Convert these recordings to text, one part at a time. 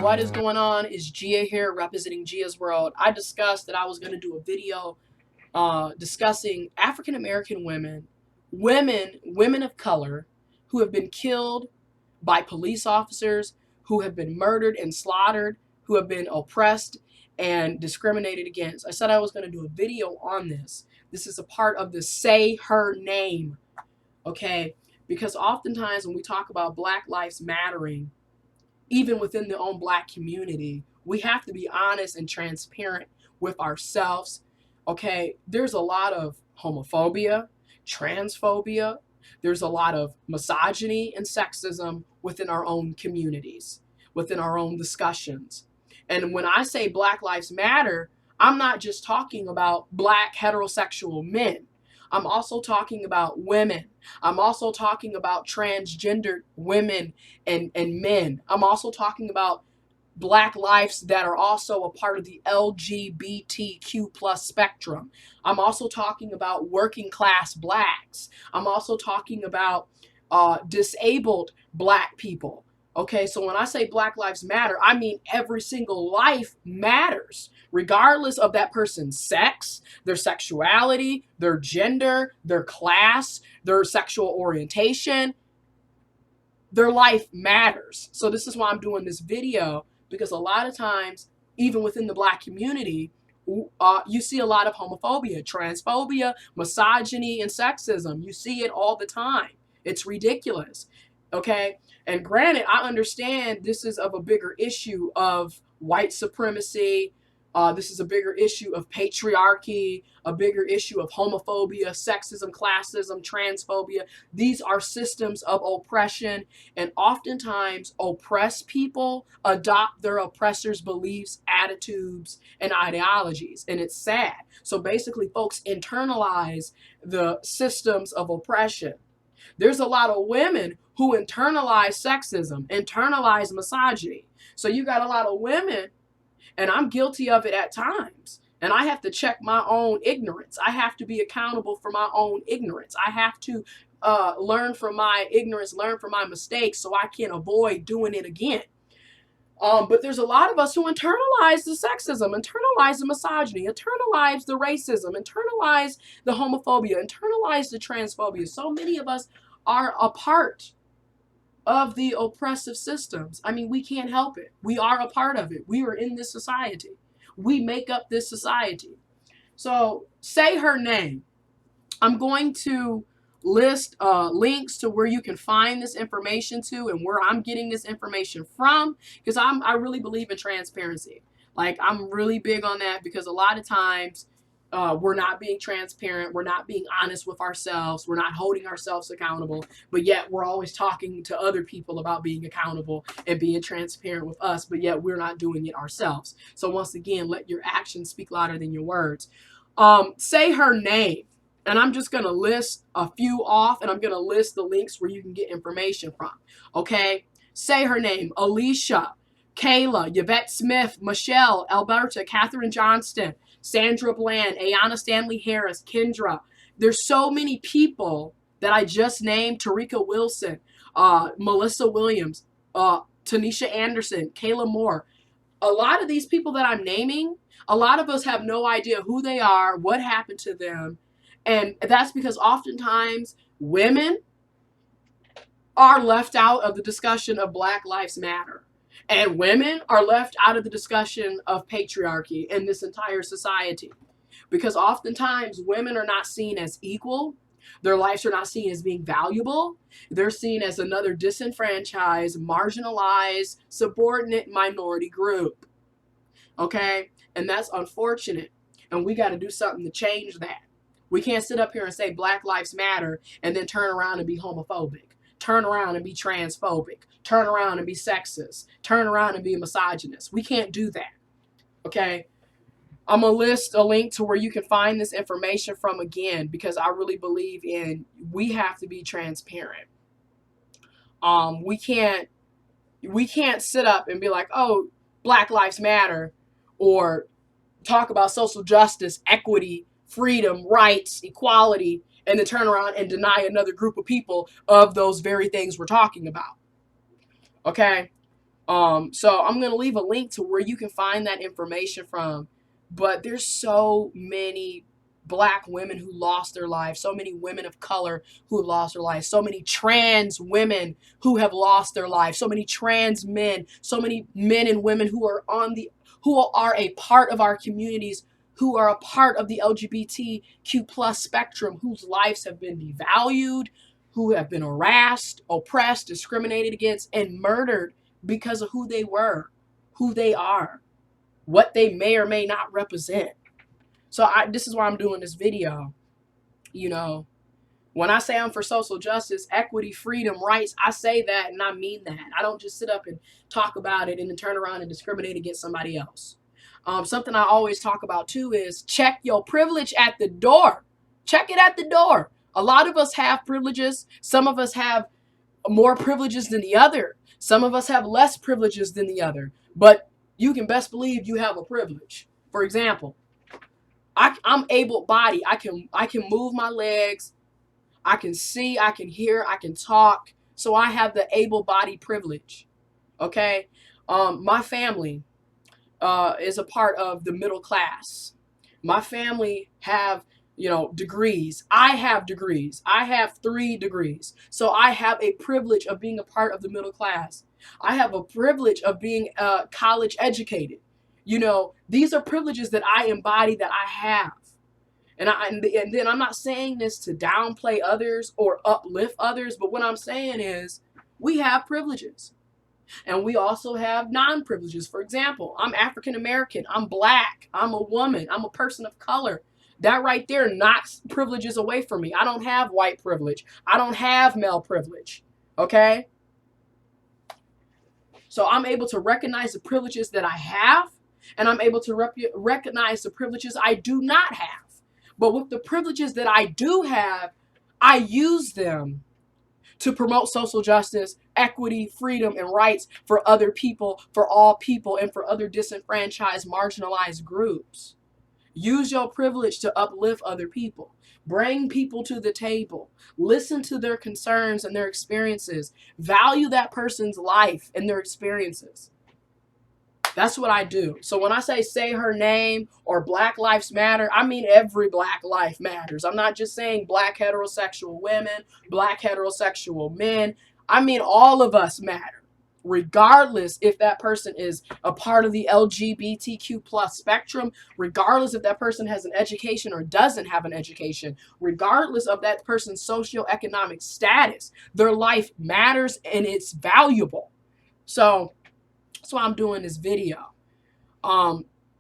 What is going on? Is Gia here representing Gia's World. I discussed that I was going to do a video discussing African American women of color who have been killed by police officers, who have been murdered and slaughtered, who have been oppressed and discriminated against. I said I was going to do a video on this. This is a part of the Say Her Name, okay? Because oftentimes when we talk about Black Lives Mattering, even within the own Black community, we have to be honest and transparent with ourselves. Okay, there's a lot of homophobia, transphobia, there's a lot of misogyny and sexism within our own communities, within our own discussions. And when I say Black Lives Matter, I'm not just talking about Black heterosexual men. I'm also talking about women. I'm also talking about transgendered women and men. I'm also talking about Black lives that are also a part of the LGBTQ plus spectrum. I'm also talking about working class Blacks. I'm also talking about disabled Black people. Okay, so when I say Black Lives Matter, I mean every single life matters, regardless of that person's sex, their sexuality, their gender, their class, their sexual orientation. Their life matters. So this is why I'm doing this video, because a lot of times, even within the Black community, you see a lot of homophobia, transphobia, misogyny, and sexism. You see it all the time. It's ridiculous. Okay, and granted, I understand this is of a bigger issue of white supremacy. This is a bigger issue of patriarchy, a bigger issue of homophobia, sexism, classism, transphobia. These are systems of oppression, and oftentimes oppressed people adopt their oppressors' beliefs, attitudes, and ideologies, and it's sad. So basically, folks internalize the systems of oppression. There's a lot of women who internalize sexism, internalize misogyny. So you got a lot of women, and I'm guilty of it at times. And I have to check my own ignorance. I have to be accountable for my own ignorance. I have to learn from my ignorance, learn from my mistakes so I can avoid doing it again. But there's a lot of us who internalize the sexism, internalize the misogyny, internalize the racism, internalize the homophobia, internalize the transphobia. So many of us are a part of the oppressive systems. I mean, we can't help it. We are a part of it. We are in this society. We make up this society. So Say Her Name. I'm going to list links to where you can find this information to and where I'm getting this information from, because I really believe in transparency. Like, I'm really big on that, because a lot of times we're not being transparent, we're not being honest with ourselves, we're not holding ourselves accountable, but yet we're always talking to other people about being accountable and being transparent with us, but yet we're not doing it ourselves. So once again, let your actions speak louder than your words. Say Her Name. And I'm just going to list a few off, and I'm going to list the links where you can get information from. Okay? Say Her Name. Alicia, Kayla, Yvette Smith, Michelle, Alberta, Katherine Johnston, Sandra Bland, Ayanna Stanley Harris, Kendra. There's so many people that I just named. Tarika Wilson, Melissa Williams, Tanisha Anderson, Kayla Moore. A lot of these people that I'm naming, a lot of us have no idea who they are, what happened to them. And that's because oftentimes women are left out of the discussion of Black Lives Matter. And women are left out of the discussion of patriarchy in this entire society. Because oftentimes women are not seen as equal. Their lives are not seen as being valuable. They're seen as another disenfranchised, marginalized, subordinate minority group. Okay? And that's unfortunate. And we got to do something to change that. We can't sit up here and say Black Lives Matter and then turn around and be homophobic, turn around and be transphobic, turn around and be sexist, turn around and be a misogynist. We can't do that. Okay? I'm going to list a link to where you can find this information from again, because I really believe in, we have to be transparent. We can't sit up and be like, oh, Black Lives Matter, or talk about social justice, equity, freedom, rights, equality, and then turn around and deny another group of people of those very things we're talking about. Okay? So I'm going to leave a link to where you can find that information from. But there's so many black women who lost their lives, so many women of color who have lost their lives, so many trans women who have lost their lives, so many trans men, so many men and women who are a part of our communities, who are a part of the LGBTQ plus spectrum, whose lives have been devalued, who have been harassed, oppressed, discriminated against, and murdered because of who they were, who they are, what they may or may not represent. So this is why I'm doing this video. You know, when I say I'm for social justice, equity, freedom, rights, I say that and I mean that. I don't just sit up and talk about it and then turn around and discriminate against somebody else. Something I always talk about too is check your privilege at the door. Check it at the door. A lot of us have privileges. Some of us have more privileges than the other. Some of us have less privileges than the other. But you can best believe you have a privilege. For example, I'm able-bodied. I can move my legs. I can see. I can hear. I can talk. So I have the able-bodied privilege. Okay, my family is a part of the middle class. My family have degrees. I have degrees. I have 3 degrees. So I have a privilege of being a part of the middle class. I have a privilege of being college educated. These are privileges that I embody, that I have. And then I'm not saying this to downplay others or uplift others, but what I'm saying is we have privileges. And we also have non-privileges. For example, I'm African American, I'm black, I'm a woman, I'm a person of color. That right there knocks privileges away from me. I don't have white privilege. I don't have male privilege. Okay? So I'm able to recognize the privileges that I have, and I'm able to recognize the privileges I do not have. But with the privileges that I do have, I use them to promote social justice, equity, freedom, and rights for other people, for all people, and for other disenfranchised, marginalized groups. Use your privilege to uplift other people. Bring people to the table. Listen to their concerns and their experiences. Value that person's life and their experiences. That's what I do. So when I say her name or Black Lives Matter, I mean every Black life matters. I'm not just saying Black heterosexual women, Black heterosexual men. I mean all of us matter, regardless if that person is a part of the LGBTQ plus spectrum, regardless if that person has an education or doesn't have an education, regardless of that person's socioeconomic status. Their life matters and it's valuable. So that's why I'm doing this video.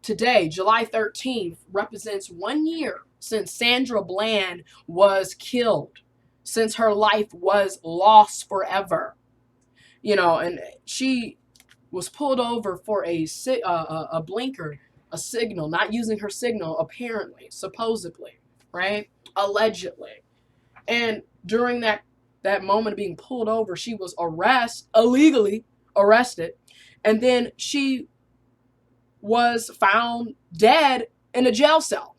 Today, July 13th, represents 1 year since Sandra Bland was killed, since her life was lost forever. And she was pulled over for a blinker, a signal, not using her signal, apparently, supposedly, right? Allegedly. And during that moment of being pulled over, she was illegally arrested. And then she was found dead in a jail cell.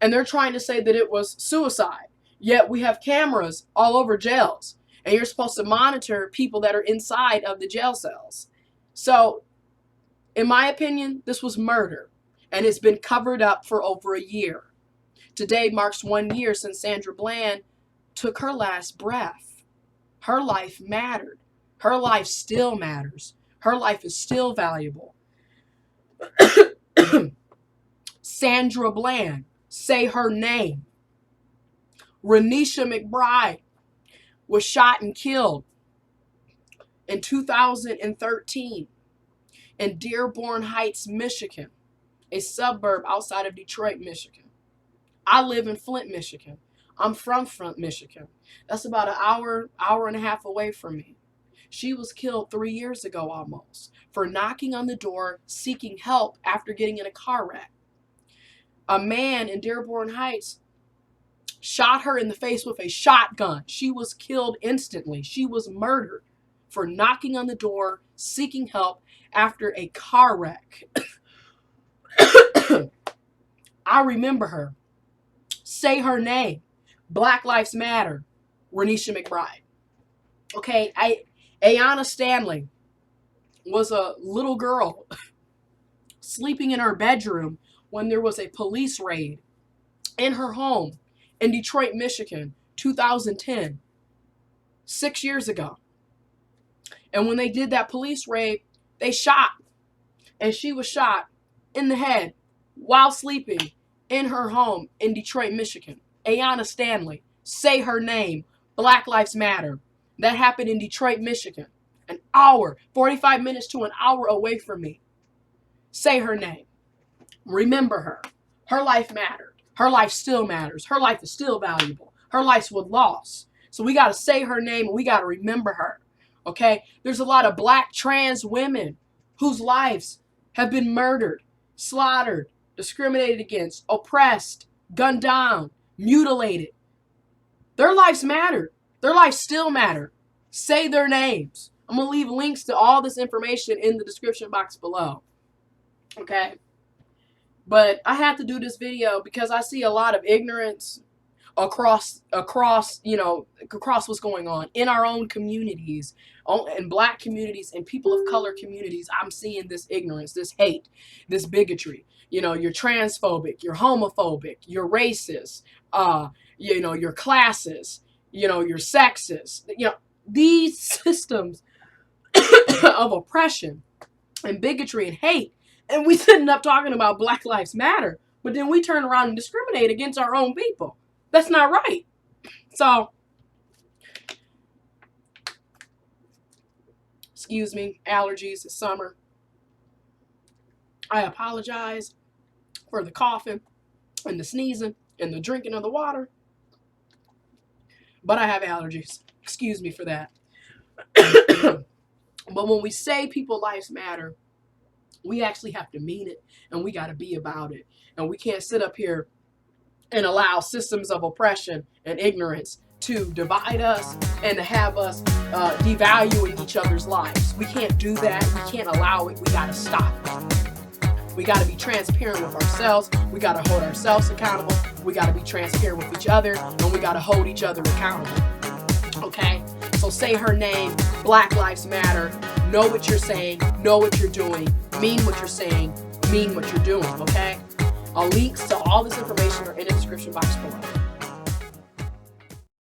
And they're trying to say that it was suicide. Yet we have cameras all over jails. And you're supposed to monitor people that are inside of the jail cells. So, in my opinion, this was murder. And it's been covered up for over a year. Today marks 1 year since Sandra Bland took her last breath. Her life mattered. Her life still matters. Her life is still valuable. Sandra Bland, say her name. Renisha McBride was shot and killed in 2013 in Dearborn Heights, Michigan, a suburb outside of Detroit, Michigan. I live in Flint, Michigan. I'm from Flint, Michigan. That's about an hour and a half away from me. She was killed 3 years ago almost for knocking on the door, seeking help after getting in a car wreck. A man in Dearborn Heights shot her in the face with a shotgun. She was killed instantly. She was murdered for knocking on the door, seeking help after a car wreck. I remember her. Say her name. Black Lives Matter. Renisha McBride. Okay, Ayanna Stanley. was a little girl sleeping in her bedroom when there was a police raid in her home in Detroit, Michigan, 2010, 6 years ago. And when they did that police raid, they shot, and she was shot in the head while sleeping in her home in Detroit, Michigan. Ayanna Stanley, say her name, Black Lives Matter. That happened in Detroit, Michigan. An hour, 45 minutes to an hour away from me. Say her name. Remember her. Her life mattered. Her life still matters. Her life is still valuable. Her life's with loss. So we got to say her name and we got to remember her. Okay? There's a lot of black trans women whose lives have been murdered, slaughtered, discriminated against, oppressed, gunned down, mutilated. Their lives matter. Their lives still matter. Say their names. I'm going to leave links to all this information in the description box below. Okay? But I had to do this video because I see a lot of ignorance across what's going on in our own communities, in black communities and people of color communities. I'm seeing this ignorance, this hate, this bigotry. You're transphobic, you're homophobic, you're racist, you're classist, you're sexist. These systems of oppression and bigotry and hate. And we end up talking about Black Lives Matter, but then we turn around and discriminate against our own people. That's not right. So, excuse me, allergies, it's summer. I apologize for the coughing and the sneezing and the drinking of the water, but I have allergies. Excuse me for that. But when we say people lives matter, we actually have to mean it, and we got to be about it. And we can't sit up here and allow systems of oppression and ignorance to divide us and to have us devaluing each other's lives. We can't do that. We can't allow it. We got to stop it. We got to be transparent with ourselves. We got to hold ourselves accountable. We got to be transparent with each other, and we got to hold each other accountable. Okay? So say her name, Black Lives Matter. Know what you're saying, know what you're doing, mean what you're saying, mean what you're doing, okay? Links to all this information are in the description box below.